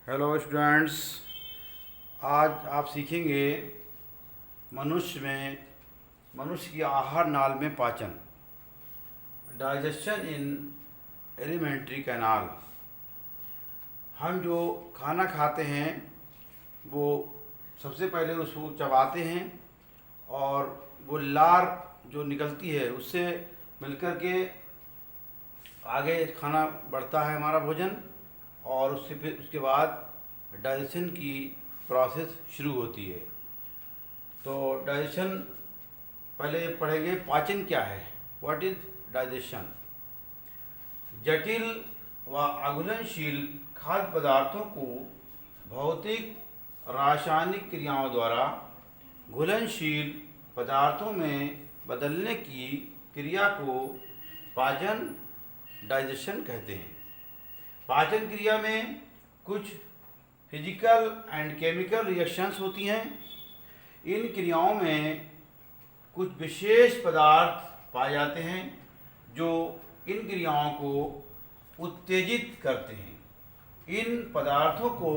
Hello students. आज आप सीखेंगे मनुष्य की आहार नाल में पाचन, डाइजेशन इन एलिमेंट्री कैनाल। हम जो खाना खाते हैं वो सबसे पहले उसको चबाते हैं और वो लार जो निकलती है उससे मिलकर के आगे खाना बढ़ता है हमारा भोजन, और उससे फिर उसके बाद डाइजेशन की प्रोसेस शुरू होती है। तो डाइजेशन पहले पढ़ेंगे, पाचन क्या है, व्हाट इज डाइजेशन। जटिल व अघुलनशील खाद्य पदार्थों को भौतिक रासायनिक क्रियाओं द्वारा घुलनशील पदार्थों में बदलने की क्रिया को पाचन डाइजेशन कहते हैं। पाचन क्रिया में कुछ फिजिकल एंड केमिकल रिएक्शंस होती हैं। इन क्रियाओं में कुछ विशेष पदार्थ पाए जाते हैं जो इन क्रियाओं को उत्तेजित करते हैं। इन पदार्थों को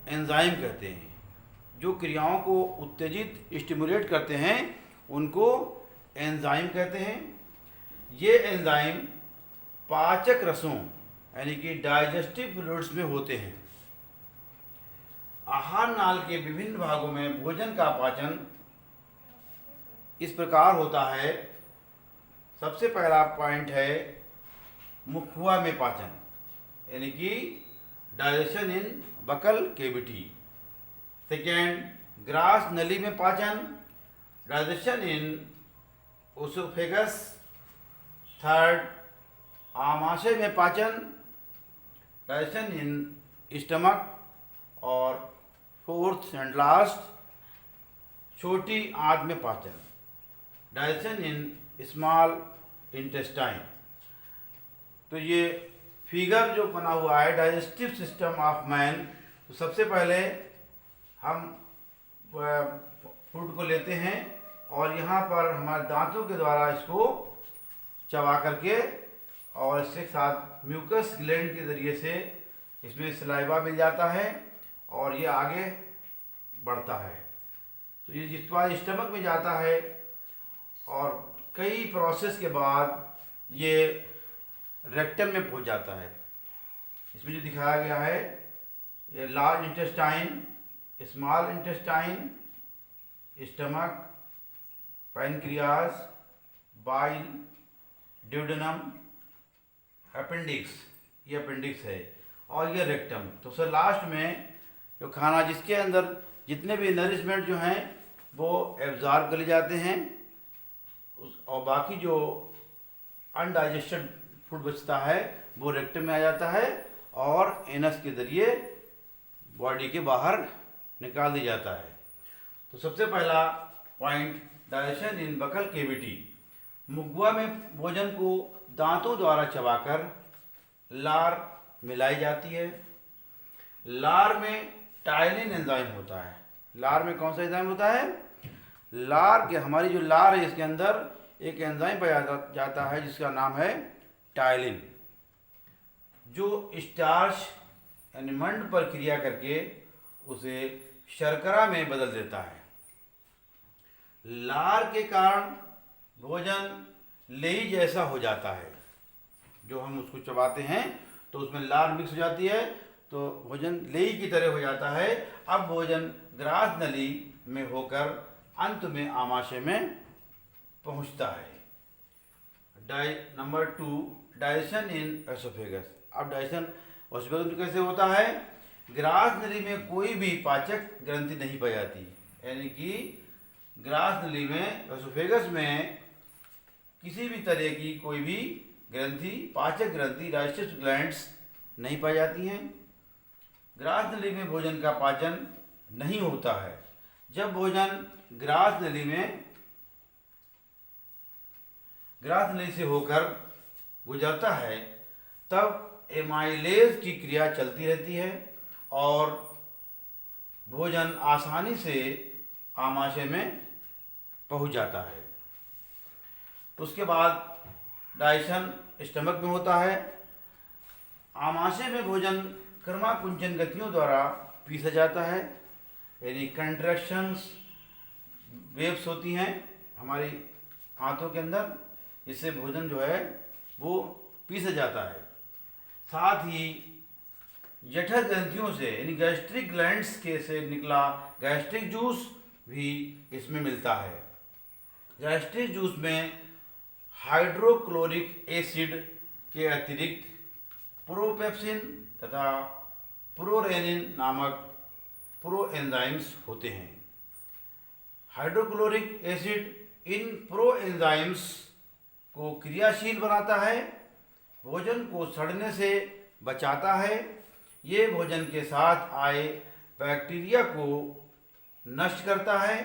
एंजाइम कहते हैं। जो क्रियाओं को उत्तेजित स्टिमुलेट करते हैं उनको एंजाइम कहते हैं। ये एंजाइम पाचक रसों यानी कि डाइजेस्टिव फ्लूइड्स में होते हैं। आहार नाल के विभिन्न भागों में भोजन का पाचन इस प्रकार होता है। सबसे पहला पॉइंट है मुखुआ में पाचन, यानी कि digestion in buccal cavity. Second, ग्रास नली में पाचन, डाइजेशन इन ओसोफेगस। थर्ड, आमाशय में पाचन, डाइजेशन इन स्टमक। और फोर्थ एंड लास्ट, छोटी आंत में पाचन, डाइजेशन इन स्मॉल इंटेस्टाइन। तो ये फिगर जो बना हुआ है डाइजेस्टिव सिस्टम ऑफ मैन, तो सबसे पहले हम फूड को लेते हैं और यहाँ पर हमारे दांतों के द्वारा इसको चबा करके और इसके साथ म्यूकस ग्लैंड के ज़रिए से इसमें सलाइवा मिल जाता है और ये आगे बढ़ता है। तो ये जिस बार स्टमक में जाता है और कई प्रोसेस के बाद ये रेक्टम में पहुंच जाता है। इसमें जो दिखाया गया है ये large intestine, small intestine, stomach, pancreas, bile, duodenum, appendix, ये अपेंडिक्स है, और ये रेक्टम। तो सर लास्ट में जो खाना जिसके अंदर जितने भी नरिशमेंट जो हैं वो एब्जॉर्ब कर ले जाते हैं और बाकी जो अनडाइजेस्टेड फूड बचता है वो रेक्टम में आ जाता है और एनस के ज़रिए बॉडी के बाहर निकाल दिया जाता है। तो सबसे पहला point, digestion in buccal cavity. मुखुआ में भोजन को दांतों द्वारा चबाकर लार मिलाई जाती है। लार में टाइलिन एंजाइम होता है। लार में कौन सा एंजाइम होता है? लार के हमारी जो लार है इसके अंदर एक एंजाइम पाया जाता है जिसका नाम है टाइलिन, जो स्टार्च यानी मंड पर क्रिया करके उसे शर्करा में बदल देता है। लार के कारण भोजन लेई जैसा हो जाता है। जो हम उसको चबाते हैं तो उसमें लार मिक्स हो जाती है तो भोजन लेई की तरह हो जाता है। अब भोजन ग्रास नली में होकर अंत में आमाशय में पहुंचता है। नंबर 2, डाइजेशन इन एसोफेगस। अब डाइजेशन एसोफेगस में कैसे होता है? ग्रास नली में कोई भी पाचक ग्रंथि नहीं पाई जाती, यानी कि ग्रास नली में एसोफेगस में किसी भी तरह की कोई भी ग्रंथि, पाचक ग्रंथि, डाइजेस्टिव ग्लैंड्स नहीं पाई जाती हैं। ग्रास नली में भोजन का पाचन नहीं होता है। जब भोजन ग्रास नली से होकर गुजरता है तब एमाइलेज की क्रिया चलती रहती है और भोजन आसानी से आमाशय में पहुंच जाता है। उसके बाद डाइजेशन स्टमक में होता है। आमाशय में भोजन चक्रमा कुंचन गतियों द्वारा पीसा जाता है, यानी कंट्रैक्शंस वेव्स होती हैं हमारी आंतों के अंदर, इससे भोजन जो है वो पीसा जाता है। साथ ही जठर ग्रंथियों से यानी गैस्ट्रिक ग्लैंड्स के से निकला गैस्ट्रिक जूस भी इसमें मिलता है। गैस्ट्रिक जूस में हाइड्रोक्लोरिक एसिड के अतिरिक्त प्रोपेप्सिन तथा प्रोरेनिन नामक प्रोएंजाइम्स होते हैं। हाइड्रोक्लोरिक एसिड इन प्रोएंजाइम्स को क्रियाशील बनाता है, भोजन को सड़ने से बचाता है। ये भोजन के साथ आए बैक्टीरिया को नष्ट करता है।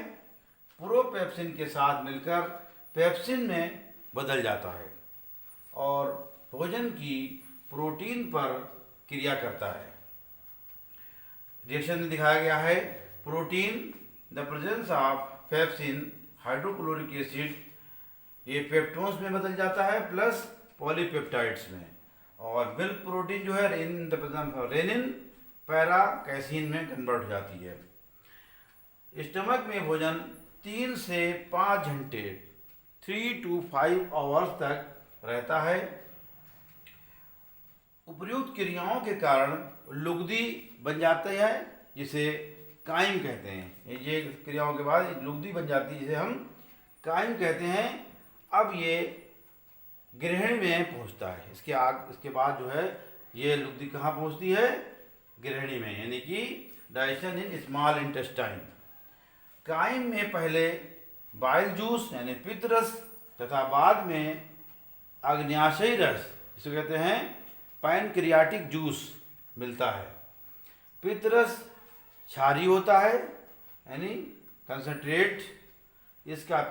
प्रोपेप्सिन के साथ मिलकर पेप्सिन में बदल जाता है और भोजन की प्रोटीन पर क्रिया करता है। रिएक्शन में दिखाया गया है protein, the presence of pepsin hydrochloric acid, ये पेप्टोन्स में बदल जाता है प्लस पॉलीपेप्टाइड्स में, और मिल्क प्रोटीन जो है in the presence of rennin para casein में कन्वर्ट हो जाती है। स्टमक में भोजन 3 से 5 घंटे 3 to 5 आवर्स तक रहता है। उपर्युक्त क्रियाओं के कारण लुगदी बन जाते हैं जिसे काइम कहते हैं। ये क्रियाओं के बाद लुगदी बन जाती है जिसे हम काइम कहते हैं। अब ये गृहिणी में पहुंचता है। इसके बाद जो है ये लुगदी कहाँ पहुंचती है? गृहिणी में, यानी कि digestion in small intestine. Chyme में पहले बाइल जूस यानी पित्त रस तथा बाद में अग्न्याशयी रस, इसे कहते हैं पैनक्रियाटिक जूस मिलता है। पित्त रस क्षारीय होता है यानी कंसंट्रेट। इसका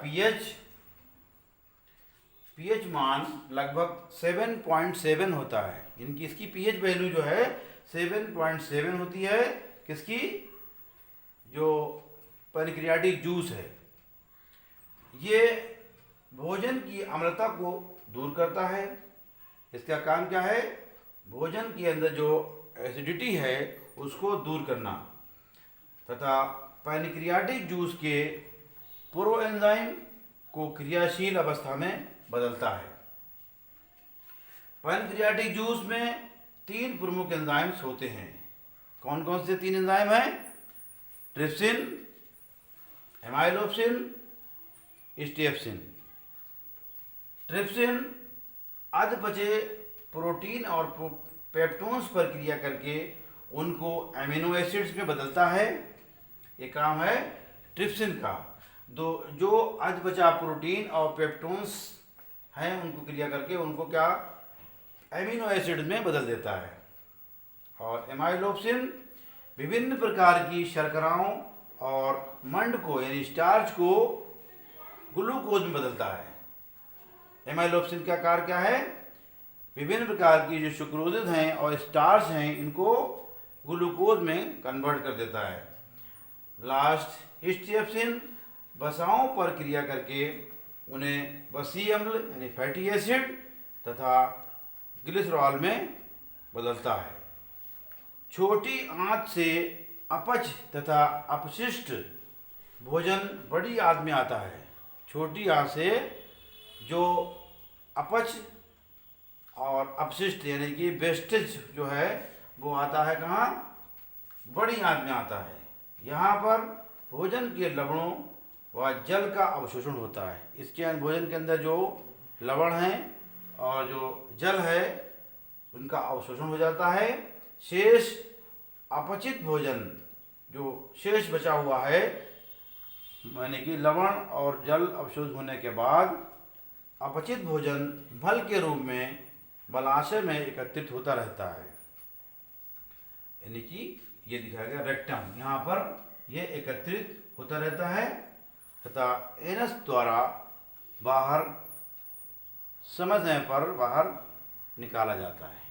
पीएच मान लगभग 7.7 होता है। इसकी पीएच वैल्यू जो है 7.7 होती है। किसकी? जो पैनक्रियाटिक जूस है। ये भोजन की अम्लता को दूर करता है। इसका काम क्या है? भोजन के अंदर जो एसिडिटी है उसको दूर करना तथा पैनक्रियाटिक जूस के प्रोएंजाइम को क्रियाशील अवस्था में बदलता है। पैनक्रियाटिक जूस में 3 प्रमुख एंजाइम्स होते हैं। कौन कौन से 3 एंजाइम हैं? ट्रिप्सिन, एमाइलोप्सिन, स्टेप्सिन। ट्रिप्सिन अधपचे प्रोटीन और पेप्टोन्स पर क्रिया करके उनको एमिनो एसिड्स में बदलता है। ये काम है ट्रिप्सिन का। जो अधपचा प्रोटीन और पेप्टोन्स हैं उनको क्रिया करके उनको क्या एमिनो एसिड में बदल देता है। और एमाइलोप्सिन विभिन्न प्रकार की शर्कराओं और मंड को यानी स्टार्च को ग्लूकोज में बदलता है। एमाइलोप्सिन का कार्य क्या है? विभिन्न प्रकार की जो सुक्रोजेज हैं और स्टार्च हैं इनको ग्लूकोज में कन्वर्ट कर देता है। लास्ट स्टेप्सिन वसाओं पर क्रिया करके उन्हें वसीय अम्ल यानी फैटी एसिड तथा ग्लिसरॉल में बदलता है। छोटी आंत से अपच तथा अपशिष्ट भोजन बड़ी आंत में आता है। छोटी आंत से जो अपच और अपशिष्ट यानी कि वेस्टेज जो है वो आता है कहाँ? बड़ी आंत में आता है। यहाँ पर भोजन के लवणों व जल का अवशोषण होता है। इसके भोजन के अंदर जो लवण हैं और जो जल है उनका अवशोषण हो जाता है। शेष अपचित भोजन जो शेष बचा हुआ है यानी कि लवण और जल अवशोष होने के बाद अपचित भोजन मल के रूप में मलाशय में एकत्रित होता रहता है। यानी कि ये दिखाया गया रेक्टम, यहाँ पर ये एकत्रित होता रहता है तथा एनस द्वारा बाहर समय पर बाहर निकाला जाता है।